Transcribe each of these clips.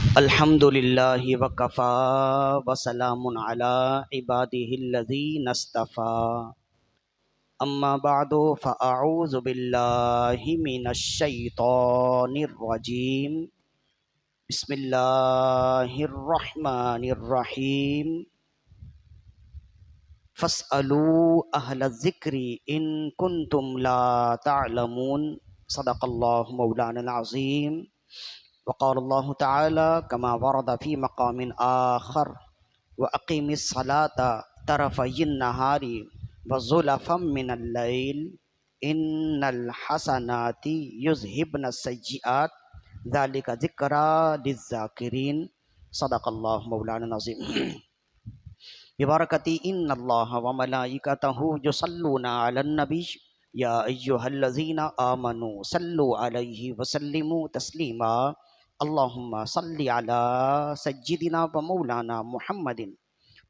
الحمد للہ وکفا وسلام علی عباده الذین اصطفى اما بعد فاعوذ باللہ من الشیطان الرجیم بسم اللہ الرحمن الرحیم فاسألوا اہل الذکر ان کنتم لا تعلمون صدق اللہ مولانا العظیم وقال اللہ تعالی کما ورد فی مقام آخر وَأَقِمِ الصَّلَاةَ طَرَفَيِ النَّهَارِ وَزُلَفًا مِّنَ اللَّيْلِ إِنَّ الْحَسَنَاتِ يُذْهِبْنَ السَّيِّئَاتِ ذَلِكَ ذِكْرَىٰ لِلذَّاكِرِينَ صدق اللہ مولانا العظیم ببرکتی ان اللہ وملائکتہ یصلون علی النبی یا ایہا الذین آمنوا صلوا علیہ وسلموا تسلیما اللہم صلی علی سیدنا و مولانا محمد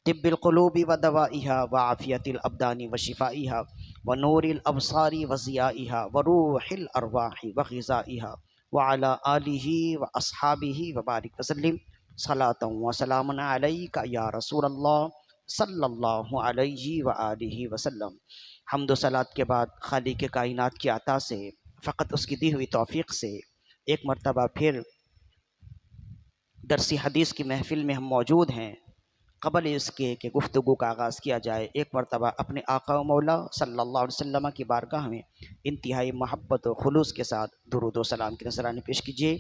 طب القلوب ودوائها وعافیت الابدان وشفائها ونور الابصار وضیائها وروح الارواح وغذائها وعلى آلہ واصحابہ وبارک وسلم صلاۃ وسلام علیک یا رسول اللہ صلی اللہ علیہ وآلہ وسلم۔ حمد و صلات کے بعد خالق کائنات کی عطا سے، فقط اس کی دی ہوئی توفیق سے ایک مرتبہ پھر درس حدیث کی محفل میں ہم موجود ہیں۔ قبل اس کے کہ گفتگو کا آغاز کیا جائے، ایک مرتبہ اپنے آقا و مولا صلی اللہ علیہ وسلم کی بارگاہ میں انتہائی محبت و خلوص کے ساتھ درود و سلام کی نذرانے پیش کیجیے۔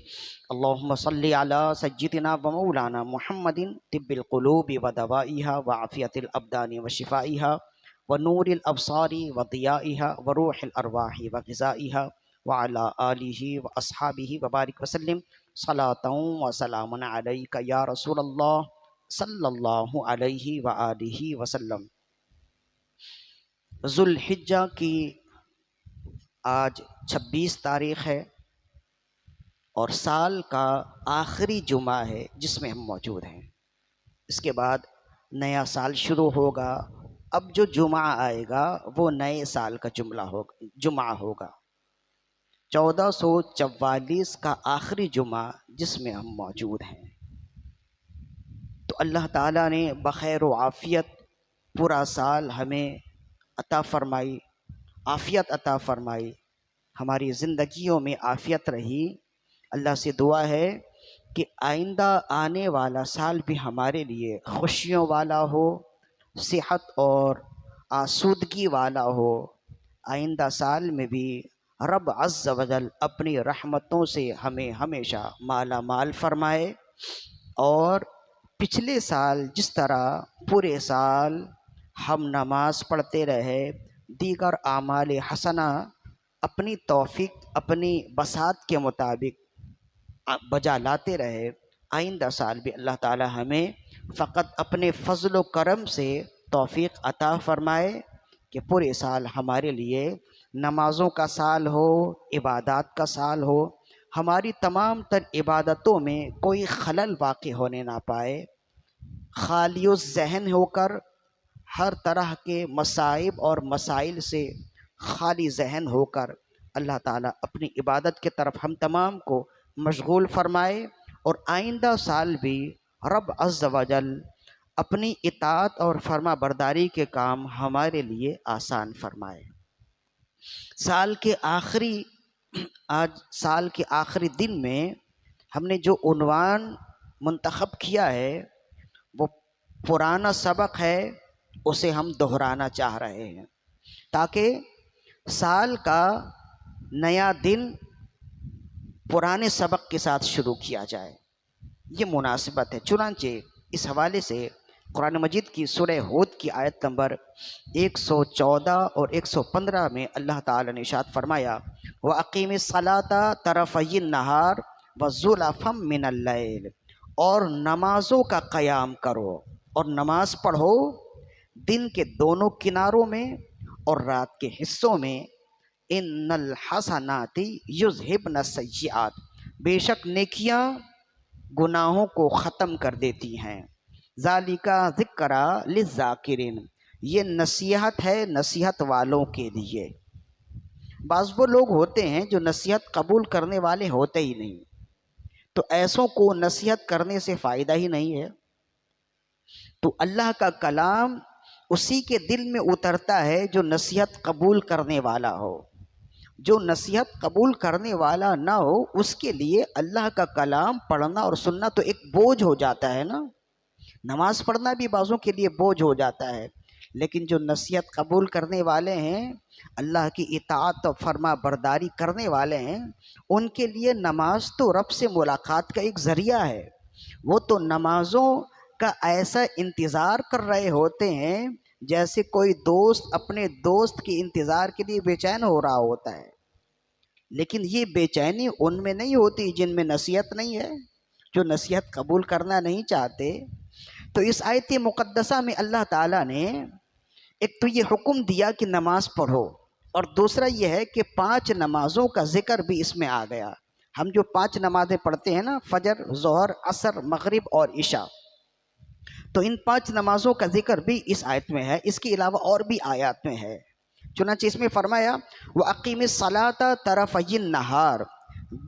اللہم صلی علی سیدنا و مولانا محمد طب القلوب و دوائها وعافیت الابدان و شفائها ونور الابصار و ضیائها وروح الارواح و غذائها وعلى آلہ و اصحابہ وبارک وسلم صلاۃ و سلام علیک یا رسول اللہ صلی اللہ علیہ وآلہ وسلم۔ ذوالحجہ کی آج 26 تاریخ ہے اور سال کا آخری جمعہ ہے جس میں ہم موجود ہیں۔ اس کے بعد نیا سال شروع ہوگا۔ اب جو جمعہ آئے گا وہ نئے سال کا جمعہ ہوگا 1444 کا آخری جمعہ جس میں ہم موجود ہیں۔ تو اللہ تعالیٰ نے بخیر و عافیت پورا سال ہمیں عطا فرمائی، عافیت عطا فرمائی، ہماری زندگیوں میں عافیت رہی۔ اللہ سے دعا ہے کہ آئندہ آنے والا سال بھی ہمارے لیے خوشیوں والا ہو، صحت اور آسودگی والا ہو۔ آئندہ سال میں بھی رب عز و جل اپنی رحمتوں سے ہمیں ہمیشہ مالا مال فرمائے، اور پچھلے سال جس طرح پورے سال ہم نماز پڑھتے رہے، دیگر اعمال حسنہ اپنی توفیق اپنی بساط کے مطابق بجا لاتے رہے، آئندہ سال بھی اللہ تعالی ہمیں فقط اپنے فضل و کرم سے توفیق عطا فرمائے کہ پورے سال ہمارے لیے نمازوں کا سال ہو، عبادات کا سال ہو، ہماری تمام تر عبادتوں میں کوئی خلل واقع ہونے نہ پائے، خالی الذہن ہو کر ہر طرح کے مصائب اور مسائل سے خالی ذہن ہو کر اللہ تعالیٰ اپنی عبادت کے طرف ہم تمام کو مشغول فرمائے، اور آئندہ سال بھی رب عز و جل اپنی اطاعت اور فرما برداری کے کام ہمارے لیے آسان فرمائے۔ آج سال کے آخری دن میں ہم نے جو عنوان منتخب کیا ہے وہ پرانا سبق ہے، اسے ہم دہرانا چاہ رہے ہیں تاکہ سال کا نیا دن پرانے سبق کے ساتھ شروع کیا جائے، یہ مناسبت ہے۔ چنانچہ اس حوالے سے قرآن مجید کی سورہ ہود کی آیت نمبر 114 اور 115 میں اللہ تعالی نے ارشاد فرمایا وَأَقِمِ الصَّلَاةَ طَرَفَيِ النَّهَارِ وَزُلَفًا مِّنَ اللَّيْلِ، اور نمازوں کا قیام کرو اور نماز پڑھو دن کے دونوں کناروں میں اور رات کے حصوں میں۔ ان الحسنات یذہبن السیئات، بے شک نیکیاں گناہوں کو ختم کر دیتی ہیں۔ ذالک ذکریٰ للذاکرین، یہ نصیحت ہے نصیحت والوں کے لیے۔ بعض وہ لوگ ہوتے ہیں جو نصیحت قبول کرنے والے ہوتے ہی نہیں، تو ایسوں کو نصیحت کرنے سے فائدہ ہی نہیں ہے۔ تو اللہ کا کلام اسی کے دل میں اترتا ہے جو نصیحت قبول کرنے والا ہو۔ جو نصیحت قبول کرنے والا نہ ہو اس کے لیے اللہ کا کلام پڑھنا اور سننا تو ایک بوجھ ہو جاتا ہے نا۔ نماز پڑھنا بھی بعضوں کے لیے بوجھ ہو جاتا ہے، لیکن جو نصیحت قبول کرنے والے ہیں، اللہ کی اطاعت و فرما برداری کرنے والے ہیں، ان کے لیے نماز تو رب سے ملاقات کا ایک ذریعہ ہے۔ وہ تو نمازوں کا ایسا انتظار کر رہے ہوتے ہیں جیسے کوئی دوست اپنے دوست کے انتظار کے لیے بے چین ہو رہا ہوتا ہے۔ لیکن یہ بے چینی ان میں نہیں ہوتی جن میں نصیحت نہیں ہے، جو نصیحت قبول کرنا نہیں چاہتے۔ تو اس آیت مقدسہ میں اللہ تعالیٰ نے ایک تو یہ حکم دیا کہ نماز پڑھو، اور دوسرا یہ ہے کہ 5 نمازوں کا ذکر بھی اس میں آ گیا۔ ہم جو 5 نمازیں پڑھتے ہیں نا، فجر، ظہر، عصر، مغرب اور عشاء، تو ان 5 نمازوں کا ذکر بھی اس آیت میں ہے، اس کے علاوہ اور بھی آیات میں ہے۔ چنانچہ اس میں فرمایا وَأَقِمِ الصَّلَاةَ طَرَفَيِ النَّهَارِ،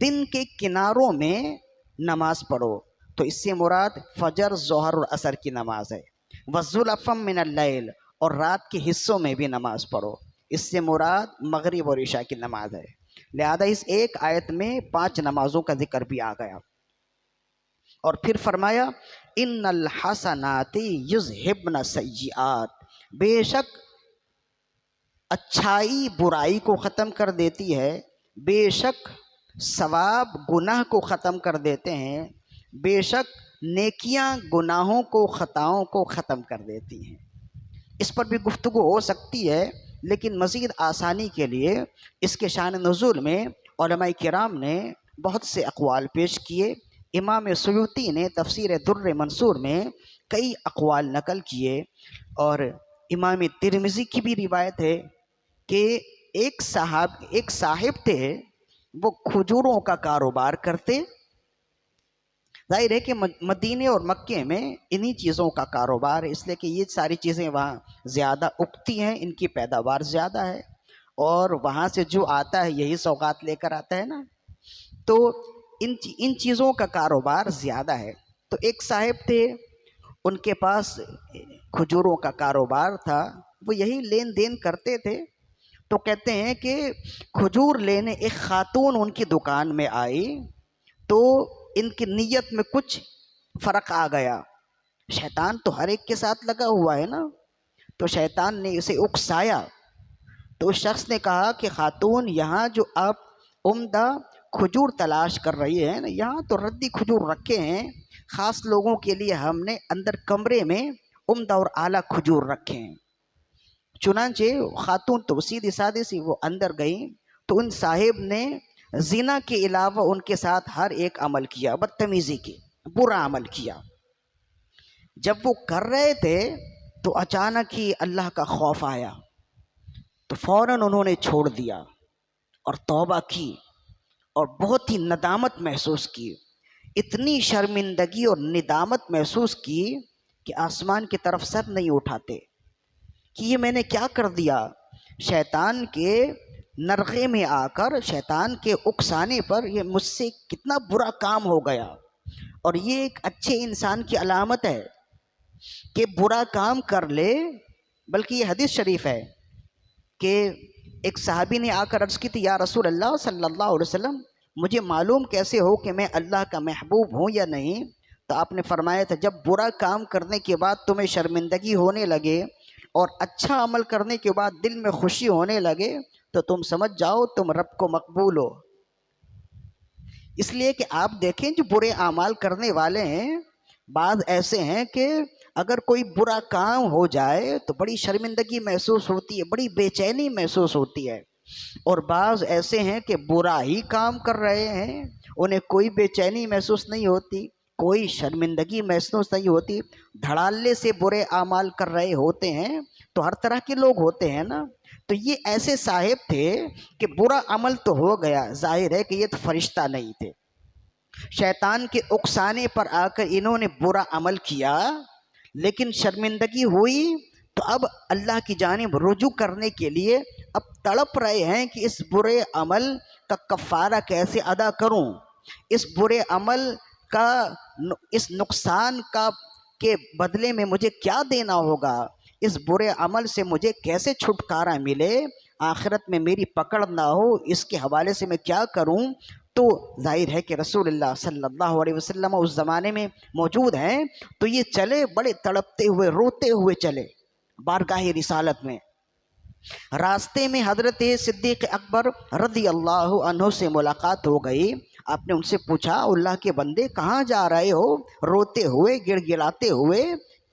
دن کے کناروں میں نماز پڑھو، تو اس سے مراد فجر، ظہر اور عصر کی نماز ہے۔ وَزُلَفًا مِّنَ اللَّيْلِ، اور رات کے حصوں میں بھی نماز پڑھو، اس سے مراد مغرب اور عشاء کی نماز ہے۔ لہذا اس ایک آیت میں 5 نمازوں کا ذکر بھی آ گیا۔ اور پھر فرمایا ان الحسنات یذہبن السیئات، بے شک اچھائی برائی کو ختم کر دیتی ہے، بے شک ثواب گناہ کو ختم کر دیتے ہیں، بے شک نیکیاں گناہوں کو، خطاؤں کو ختم کر دیتی ہیں۔ اس پر بھی گفتگو ہو سکتی ہے، لیکن مزید آسانی کے لیے اس کے شان نزول میں علماء کرام نے بہت سے اقوال پیش کیے۔ امام سیوطی نے تفسیر در منصور میں کئی اقوال نقل کیے، اور امام ترمذی کی بھی روایت ہے کہ ایک صاحب تھے، وہ کھجوروں کا کاروبار کرتے۔ ظاہر ہے کہ مدینے اور مکے میں انہی چیزوں کا کاروبار ہے، اس لیے کہ یہ ساری چیزیں وہاں زیادہ اگتی ہیں، ان کی پیداوار زیادہ ہے، اور وہاں سے جو آتا ہے یہی سوغات لے کر آتا ہے نا، تو ان چیزوں کا کاروبار زیادہ ہے۔ تو ایک صاحب تھے، ان کے پاس کھجوروں کا کاروبار تھا، وہ یہی لین دین کرتے تھے۔ تو کہتے ہیں کہ کھجور لینے ایک خاتون ان کی دکان میں آئی، تو ان کی نیت میں کچھ فرق آ گیا۔ شیطان تو ہر ایک کے ساتھ لگا ہوا ہے نا، تو شیطان نے اسے اکسایا۔ تو اس شخص نے کہا کہ خاتون، یہاں جو آپ عمدہ کھجور تلاش کر رہی ہیں نا، یہاں تو ردی کھجور رکھے ہیں، خاص لوگوں کے لیے ہم نے اندر کمرے میں عمدہ اور اعلیٰ کھجور رکھے ہیں۔ چنانچہ خاتون تو سیدھی سادی سی وہ اندر گئیں، تو ان صاحب نے زنا کے علاوہ ان کے ساتھ ہر ایک عمل کیا، بدتمیزی کی، برا عمل کیا۔ جب وہ کر رہے تھے تو اچانک ہی اللہ کا خوف آیا، تو فوراً انہوں نے چھوڑ دیا اور توبہ کی، اور بہت ہی ندامت محسوس کی، اتنی شرمندگی اور ندامت محسوس کی کہ آسمان کی طرف سر نہیں اٹھاتے کہ یہ میں نے کیا کر دیا۔ شیطان کے نرغے میں آ کر، شیطان کے اکسانے پر یہ مجھ سے کتنا برا کام ہو گیا۔ اور یہ ایک اچھے انسان کی علامت ہے کہ برا کام کر لے، بلکہ یہ حدیث شریف ہے کہ ایک صحابی نے آ کر عرض کی تھی، یا رسول اللہ صلی اللہ علیہ وسلم، مجھے معلوم کیسے ہو کہ میں اللہ کا محبوب ہوں یا نہیں؟ تو آپ نے فرمایا تھا، جب برا کام کرنے کے بعد تمہیں شرمندگی ہونے لگے اور اچھا عمل کرنے کے بعد دل میں خوشی ہونے لگے، تو تم سمجھ جاؤ تم رب کو مقبول ہو۔ اس لیے کہ آپ دیکھیں جو برے اعمال کرنے والے ہیں، بعض ایسے ہیں کہ اگر کوئی برا کام ہو جائے تو بڑی شرمندگی محسوس ہوتی ہے، بڑی بے چینی محسوس ہوتی ہے، اور بعض ایسے ہیں کہ برا ہی کام کر رہے ہیں، انہیں کوئی بے چینی محسوس نہیں ہوتی، کوئی شرمندگی محسوس نہیں ہوتی، دھڑالے سے برے اعمال کر رہے ہوتے ہیں۔ تو ہر طرح کے لوگ ہوتے ہیں نا، تو یہ ایسے صاحب تھے کہ برا عمل تو ہو گیا، ظاہر ہے کہ یہ تو فرشتہ نہیں تھے، شیطان کے اکسانے پر آ کر انہوں نے برا عمل کیا، لیکن شرمندگی ہوئی، تو اب اللہ کی جانب رجوع کرنے کے لیے اب تڑپ رہے ہیں کہ اس برے عمل کا کفارہ کیسے ادا کروں۔ اس برے عمل کا اس نقصان کا کے بدلے میں مجھے کیا دینا ہوگا، اس برے عمل سے مجھے کیسے چھٹکارا ملے، آخرت میں میری پکڑ نہ ہو، اس کے حوالے سے میں کیا کروں۔ تو ظاہر ہے کہ رسول اللہ صلی اللہ علیہ وسلم اس زمانے میں موجود ہیں، تو یہ چلے بڑے تڑپتے ہوئے روتے ہوئے چلے بارگاہ رسالت میں۔ راستے میں حضرت صدیق اکبر رضی اللہ عنہ سے ملاقات ہو گئی۔ آپ نے ان سے پوچھا، اللہ کے بندے کہاں جا رہے ہو، روتے ہوئے گڑ گڑاتے ہوئے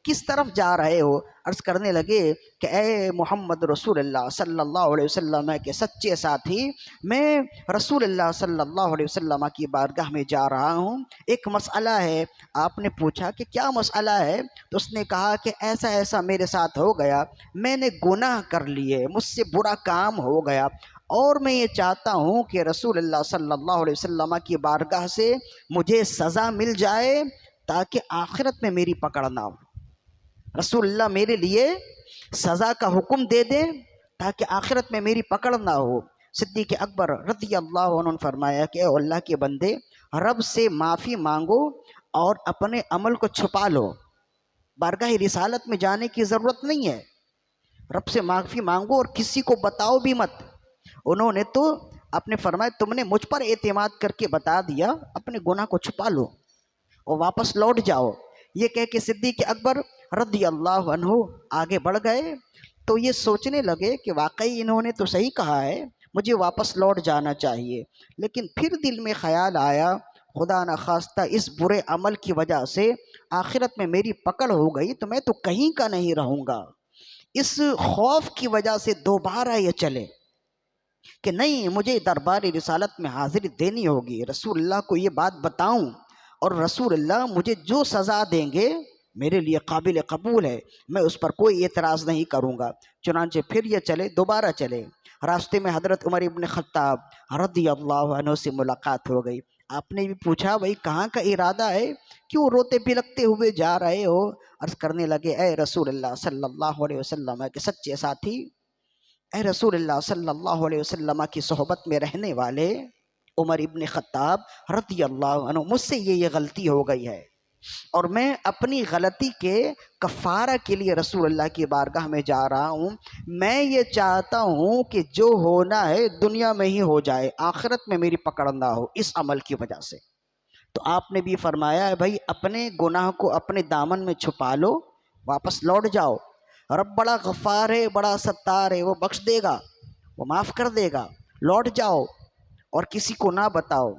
کس طرف جا رہے ہو؟ عرض کرنے لگے کہ اے محمد رسول اللہ صلی اللہ علیہ وسلم کے سچے ساتھی، میں رسول اللہ صلی اللہ علیہ وسلم کی بارگاہ میں جا رہا ہوں، ایک مسئلہ ہے۔ آپ نے پوچھا کہ کیا مسئلہ ہے؟ تو اس نے کہا کہ ایسا ایسا میرے ساتھ ہو گیا، میں نے گناہ کر لیے، مجھ سے برا کام ہو گیا، اور میں یہ چاہتا ہوں کہ رسول اللہ صلی اللہ علیہ وسلم کی بارگاہ سے مجھے سزا مل جائے تاکہ آخرت میں میری پکڑ نہ ہو۔ رسول اللہ میرے لیے سزا کا حکم دے دیں تاکہ آخرت میں میری پکڑ نہ ہو۔ صدیق اکبر رضی اللہ عنہ نے فرمایا کہ اے اللہ کے بندے، رب سے معافی مانگو اور اپنے عمل کو چھپا لو، بارگاہ رسالت میں جانے کی ضرورت نہیں ہے، رب سے معافی مانگو اور کسی کو بتاؤ بھی مت۔ انہوں نے تو آپ نے فرمایا تم نے مجھ پر اعتماد کر کے بتا دیا، اپنے گناہ کو چھپا لو اور واپس لوٹ جاؤ۔ یہ کہہ کے صدیق اکبر رضی اللہ عنہ آگے بڑھ گئے، تو یہ سوچنے لگے کہ واقعی انہوں نے تو صحیح کہا ہے، مجھے واپس لوٹ جانا چاہیے۔ لیکن پھر دل میں خیال آیا، خدا نخواستہ اس برے عمل کی وجہ سے آخرت میں میری پکڑ ہو گئی تو میں تو کہیں کا نہیں رہوں گا۔ اس خوف کی وجہ سے دوبارہ یہ چلے کہ نہیں، مجھے دربار رسالت میں حاضری دینی ہوگی، رسول اللہ کو یہ بات بتاؤں، اور رسول اللہ مجھے جو سزا دیں گے میرے لیے قابل قبول ہے، میں اس پر کوئی اعتراض نہیں کروں گا۔ چنانچہ پھر یہ چلے، دوبارہ چلے۔ راستے میں حضرت عمر ابن خطاب رضی اللہ عنہ سے ملاقات ہو گئی۔ آپ نے بھی پوچھا بھائی کہاں کا ارادہ ہے، کیوں روتے بلکتے ہوئے جا رہے ہو؟ عرض کرنے لگے اے رسول اللہ صلی اللہ علیہ وسلم کے سچے ساتھی، اے رسول اللہ صلی اللہ علیہ وسلم کی صحبت میں رہنے والے عمر ابن خطاب رضی اللہ عنہ، مجھ سے یہ غلطی ہو گئی ہے، اور میں اپنی غلطی کے کفارہ کے لیے رسول اللہ کی بارگاہ میں جا رہا ہوں۔ میں یہ چاہتا ہوں کہ جو ہونا ہے دنیا میں ہی ہو جائے، آخرت میں میری پکڑ نہ ہو اس عمل کی وجہ سے۔ تو آپ نے بھی فرمایا ہے بھائی اپنے گناہ کو اپنے دامن میں چھپا لو، واپس لوٹ جاؤ، رب بڑا غفار ہے، بڑا ستار ہے، وہ بخش دے گا، وہ معاف کر دے گا، لوٹ جاؤ اور کسی کو نہ بتاؤ۔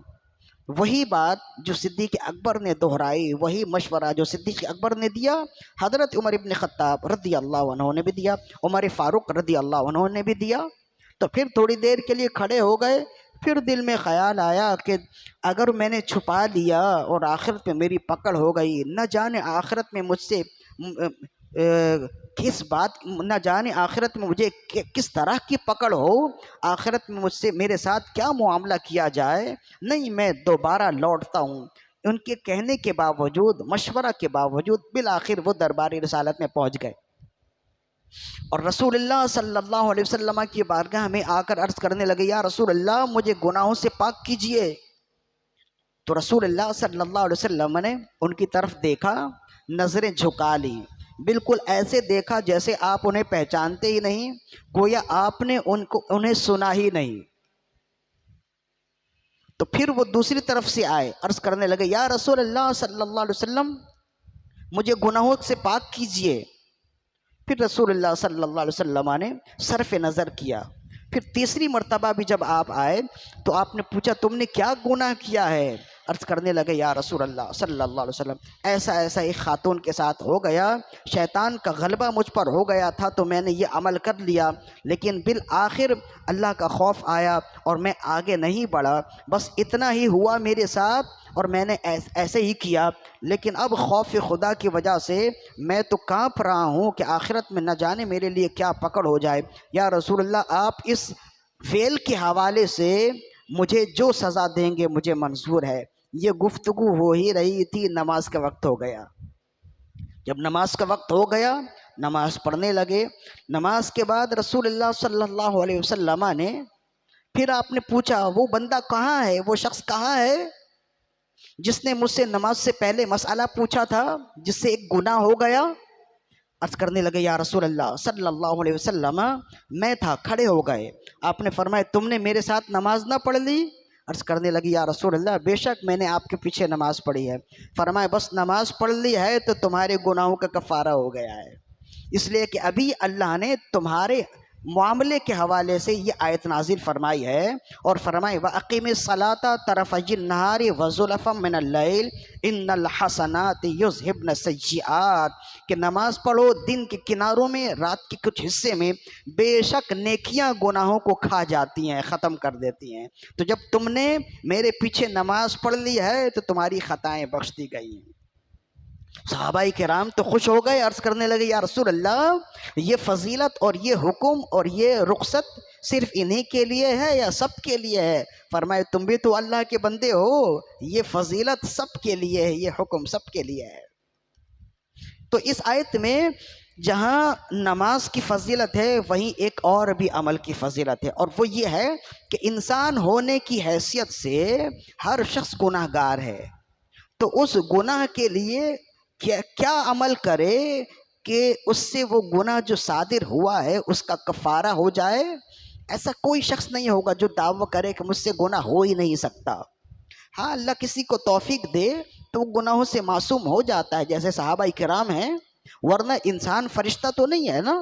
وہی بات جو صدیق اکبر نے دہرائی، وہی مشورہ جو صدیق اکبر نے دیا، حضرت عمر ابن خطاب رضی اللہ عنہ نے بھی دیا، عمر فاروق رضی اللہ عنہ نے بھی دیا۔ تو پھر تھوڑی دیر کے لیے کھڑے ہو گئے، پھر دل میں خیال آیا کہ اگر میں نے چھپا لیا اور آخرت میں میری پکڑ ہو گئی، نہ جانے آخرت میں مجھ سے کس بات، نہ جانے آخرت میں مجھے کس طرح کی پکڑ ہو، آخرت میں مجھ سے میرے ساتھ کیا معاملہ کیا جائے، نہیں میں دوبارہ لوٹتا ہوں۔ ان کے کہنے کے باوجود، مشورہ کے باوجود بالآخر وہ دربار رسالت میں پہنچ گئے اور رسول اللہ صلی اللہ علیہ وسلم کی بارگاہ میں آ کر عرض کرنے لگے یا رسول اللہ مجھے گناہوں سے پاک کیجئے۔ تو رسول اللہ صلی اللہ علیہ وسلم نے ان کی طرف دیکھا، نظریں جھکا لی، بالکل ایسے دیکھا جیسے آپ انہیں پہچانتے ہی نہیں، گویا آپ نے انہیں سنا ہی نہیں۔ تو پھر وہ دوسری طرف سے آئے، عرض کرنے لگے یا رسول اللہ صلی اللہ علیہ وسلم مجھے گناہوں سے پاک کیجئے۔ پھر رسول اللہ صلی اللہ علیہ وسلم نے صرف نظر کیا۔ پھر تیسری مرتبہ بھی جب آپ آئے تو آپ نے پوچھا تم نے کیا گناہ کیا ہے؟ عرض کرنے لگے یا رسول اللہ صلی اللہ علیہ وسلم ایسا ایسا ایک خاتون کے ساتھ ہو گیا، شیطان کا غلبہ مجھ پر ہو گیا تھا تو میں نے یہ عمل کر لیا، لیکن بالآخر اللہ کا خوف آیا اور میں آگے نہیں بڑھا، بس اتنا ہی ہوا میرے ساتھ اور میں نے ایسے ہی کیا، لیکن اب خوف خدا کی وجہ سے میں تو کانپ رہا ہوں کہ آخرت میں نہ جانے میرے لیے کیا پکڑ ہو جائے۔ یا رسول اللہ آپ اس فعل کے حوالے سے مجھے جو سزا دیں گے مجھے منظور ہے۔ یہ گفتگو ہو ہی رہی تھی، نماز کا وقت ہو گیا۔ جب نماز کا وقت ہو گیا نماز پڑھنے لگے۔ نماز کے بعد رسول اللہ صلی اللہ علیہ وسلم نے پھر آپ نے پوچھا وہ بندہ کہاں ہے، وہ شخص کہاں ہے؟ جس نے مجھ سے نماز سے پہلے مسئلہ پوچھا تھا جس سے ایک گناہ ہو گیا، عرض کرنے لگے یا رسول اللہ صلی اللہ علیہ وسلم میں تھا، کھڑے ہو گئے، آپ نے فرمایا تم نے میرے ساتھ نماز نہ پڑھ لی؟ عرض کرنے لگی یا رسول اللہ بے شک میں نے آپ کے پیچھے نماز پڑھی ہے۔ فرمایا بس نماز پڑھ لی ہے تو تمہارے گناہوں کا کفارہ ہو گیا ہے، اس لیے کہ ابھی اللہ نے تمہارے معاملے کے حوالے سے یہ آیت نازل فرمائی ہے، اور فرمائے وَأَقِمِ الصَّلَاةَ طَرَفَيِ النَّهَارِ وَزُلَفًا مِّنَ اللَّيْلِ إِنَّ الْحَسَنَاتِ يُذْهِبْنَ السَّيِّئَاتِ، کہ نماز پڑھو دن کے کناروں میں، رات کے کچھ حصے میں، بے شک نیکیاں گناہوں کو کھا جاتی ہیں، ختم کر دیتی ہیں۔ تو جب تم نے میرے پیچھے نماز پڑھ لی ہے تو تمہاری خطائیں بخش دی گئی ہیں۔ صحابہ کرام تو خوش ہو گئے، عرض کرنے لگے یا رسول اللہ یہ فضیلت اور یہ حکم اور یہ رخصت صرف انہی کے لیے ہے یا سب کے لیے ہے؟ فرمائے تم بھی تو اللہ کے بندے ہو، یہ فضیلت سب کے لیے ہے، یہ حکم سب کے لیے ہے۔ تو اس آیت میں جہاں نماز کی فضیلت ہے وہیں ایک اور بھی عمل کی فضیلت ہے، اور وہ یہ ہے کہ انسان ہونے کی حیثیت سے ہر شخص گناہ گار ہے، تو اس گناہ کے لیے کیا عمل کرے کہ اس سے وہ گناہ جو صادر ہوا ہے اس کا کفارہ ہو جائے؟ ایسا کوئی شخص نہیں ہوگا جو دعویٰ کرے کہ مجھ سے گناہ ہو ہی نہیں سکتا۔ ہاں اللہ کسی کو توفیق دے تو وہ گناہوں سے معصوم ہو جاتا ہے، جیسے صحابہ کرام ہیں، ورنہ انسان فرشتہ تو نہیں ہے نا،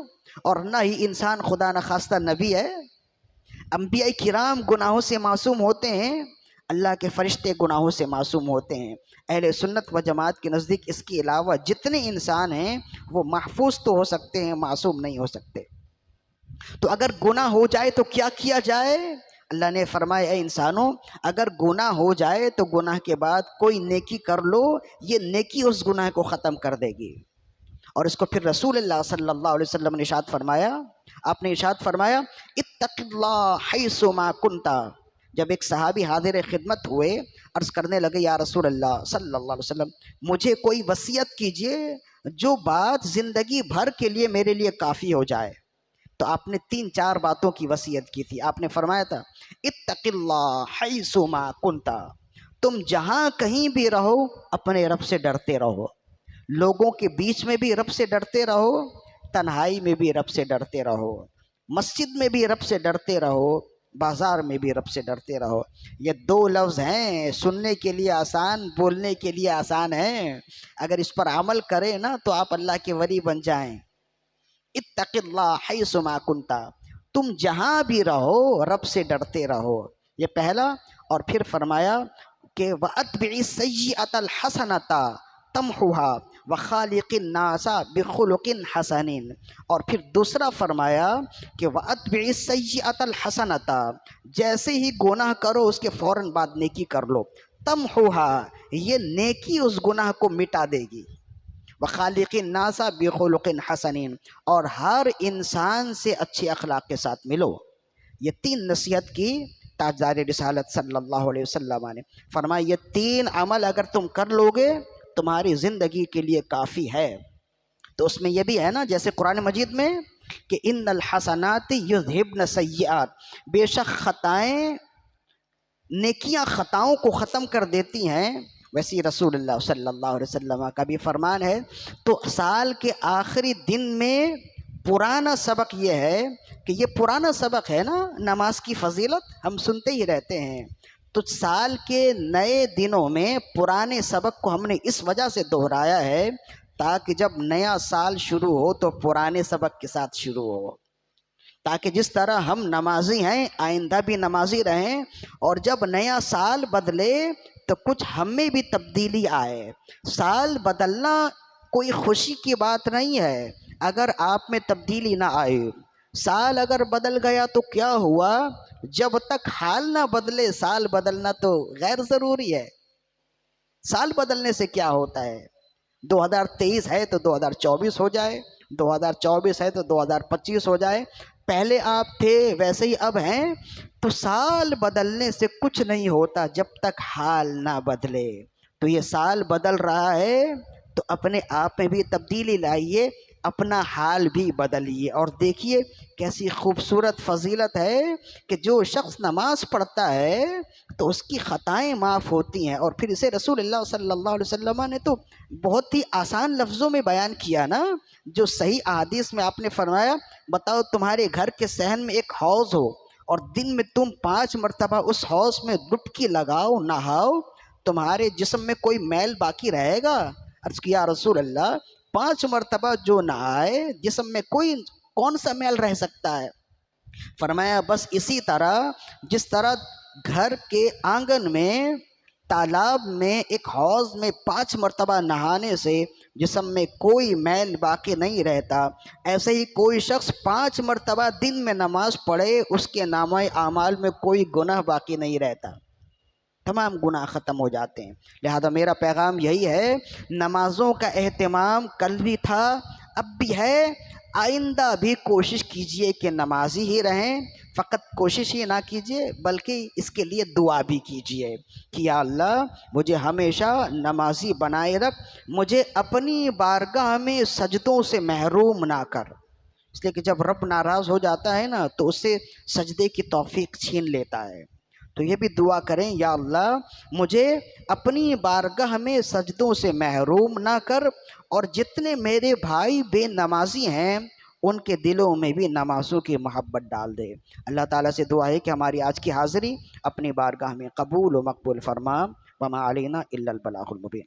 اور نہ ہی انسان خدا نخواستہ نبی ہے۔ انبیاء کرام گناہوں سے معصوم ہوتے ہیں، اللہ کے فرشتے گناہوں سے معصوم ہوتے ہیں۔ اہل سنت و جماعت کے نزدیک اس کے علاوہ جتنے انسان ہیں وہ محفوظ تو ہو سکتے ہیں، معصوم نہیں ہو سکتے۔ تو اگر گناہ ہو جائے تو کیا کیا جائے؟ اللہ نے فرمایا اے انسانوں اگر گناہ ہو جائے تو گناہ کے بعد کوئی نیکی کر لو، یہ نیکی اس گناہ کو ختم کر دے گی۔ اور اس کو پھر رسول اللہ صلی اللہ علیہ وسلم نے ارشاد فرمایا، آپ نے ارشاد فرمایا اتق اللہ حیث ما کنت۔ جب ایک صحابی حاضر خدمت ہوئے، عرض کرنے لگے یا رسول اللہ صلی اللہ علیہ وسلم مجھے کوئی وصیت کیجئے جو بات زندگی بھر کے لیے میرے لیے کافی ہو جائے۔ تو آپ نے 3-4 باتوں کی وصیت کی تھی۔ آپ نے فرمایا تھا اتق اللہ حیث ما کنت، تم جہاں کہیں بھی رہو اپنے رب سے ڈرتے رہو، لوگوں کے بیچ میں بھی رب سے ڈرتے رہو، تنہائی میں بھی رب سے ڈرتے رہو، مسجد میں بھی رب سے ڈرتے رہو، بازار میں بھی رب سے ڈرتے رہو۔ یہ 2 لفظ ہیں، سننے کے لیے آسان، بولنے کے لیے آسان ہیں، اگر اس پر عمل کریں نا تو آپ اللہ کے ولی بن جائیں۔ اتق اللہ حیث ما کنت، تم جہاں بھی رہو رب سے ڈرتے رہو، یہ پہلا۔ اور پھر فرمایا کہ وَأَتْبِعِ السَّيِّئَةَ الْحَسَنَةَ تَمْحُهَا وَخَالِقِ النَّاسَ بِخُلُقٍ حَسَنٍ، اور پھر دوسرا فرمایا کہ وَأَتْبِعِ السَّيِّئَةَ الْحَسَنَةَ، جیسے ہی گناہ کرو اس کے فوراً بعد نیکی کر لو، تَمْحُوهَا، یہ نیکی اس گناہ کو مٹا دے گی، وَخَالِقِ النَّاسَ بِخُلُقٍ حَسَنٍ، اور ہر انسان سے اچھے اخلاق کے ساتھ ملو۔ یہ 3 نصیحت کی تاجدار رسالت صلی اللہ علیہ وسلم نے فرمایا یہ 3 عمل اگر تم کر لو گے تمہاری زندگی کے لیے کافی ہے۔ تو اس میں یہ بھی ہے نا جیسے قرآن مجید میں کہ ان الحسنات یذہبن السیئات، بے شک خطائیں، نیکیاں خطاؤں کو ختم کر دیتی ہیں، ویسے رسول اللہ صلی اللہ علیہ وسلم کا بھی فرمان ہے۔ تو سال کے آخری دن میں پرانا سبق یہ ہے کہ یہ پرانا سبق ہے نا نماز کی فضیلت، ہم سنتے ہی رہتے ہیں، تو سال کے نئے دنوں میں پرانے سبق کو ہم نے اس وجہ سے دہرایا ہے تاکہ جب نیا سال شروع ہو تو پرانے سبق کے ساتھ شروع ہو، تاکہ جس طرح ہم نمازی ہیں آئندہ بھی نمازی رہیں، اور جب نیا سال بدلے تو کچھ ہم میں بھی تبدیلی آئے۔ سال بدلنا کوئی خوشی کی بات نہیں ہے اگر آپ میں تبدیلی نہ آئے۔ سال اگر بدل گیا تو کیا ہوا، جب تک حال نہ بدلے سال بدلنا تو غیر ضروری ہے۔ سال بدلنے سے کیا ہوتا ہے، 2023 ہے تو 2024 ہو جائے، 2024 ہے تو 2025 ہو جائے، پہلے آپ تھے ویسے ہی اب ہیں۔ تو سال بدلنے سے کچھ نہیں ہوتا جب تک حال نہ بدلے۔ تو یہ سال بدل رہا ہے تو اپنے آپ میں بھی تبدیلی لائیے، اپنا حال بھی بدلیے۔ اور دیکھیے کیسی خوبصورت فضیلت ہے کہ جو شخص نماز پڑھتا ہے تو اس کی خطائیں معاف ہوتی ہیں۔ اور پھر اسے رسول اللہ صلی اللہ علیہ وسلم نے تو بہت ہی آسان لفظوں میں بیان کیا نا، جو صحیح احادیث میں آپ نے فرمایا، بتاؤ تمہارے گھر کے صحن میں ایک حوض ہو اور دن میں تم 5 مرتبہ اس حوض میں ڈبکی لگاؤ، نہاؤ، تمہارے جسم میں کوئی میل باقی رہے گا؟ عرض کیا رسول اللہ 5 مرتبہ جو نہائے جسم میں کون سا میل رہ سکتا ہے؟ فرمایا بس اسی طرح جس طرح گھر کے آنگن میں، تالاب میں، ایک حوض میں 5 مرتبہ نہانے سے جسم میں کوئی میل باقی نہیں رہتا، ایسے ہی کوئی شخص 5 مرتبہ دن میں نماز پڑھے اس کے نامہ اعمال میں کوئی گناہ باقی نہیں رہتا، تمام گناہ ختم ہو جاتے ہیں۔ لہذا میرا پیغام یہی ہے، نمازوں کا اہتمام کل بھی تھا، اب بھی ہے، آئندہ بھی کوشش کیجئے کہ نمازی ہی رہیں۔ فقط کوشش ہی نہ کیجئے بلکہ اس کے لیے دعا بھی کیجئے کہ یا اللہ مجھے ہمیشہ نمازی بنائے رکھ، مجھے اپنی بارگاہ میں سجدوں سے محروم نہ کر، اس لیے کہ جب رب ناراض ہو جاتا ہے نا تو اس سے سجدے کی توفیق چھین لیتا ہے۔ تو یہ بھی دعا کریں، یا اللہ مجھے اپنی بارگاہ میں سجدوں سے محروم نہ کر، اور جتنے میرے بھائی بے نمازی ہیں ان کے دلوں میں بھی نمازوں کی محبت ڈال دے۔ اللہ تعالیٰ سے دعا ہے کہ ہماری آج کی حاضری اپنی بارگاہ میں قبول و مقبول فرما۔ وما علینا الا البلاغ المبین۔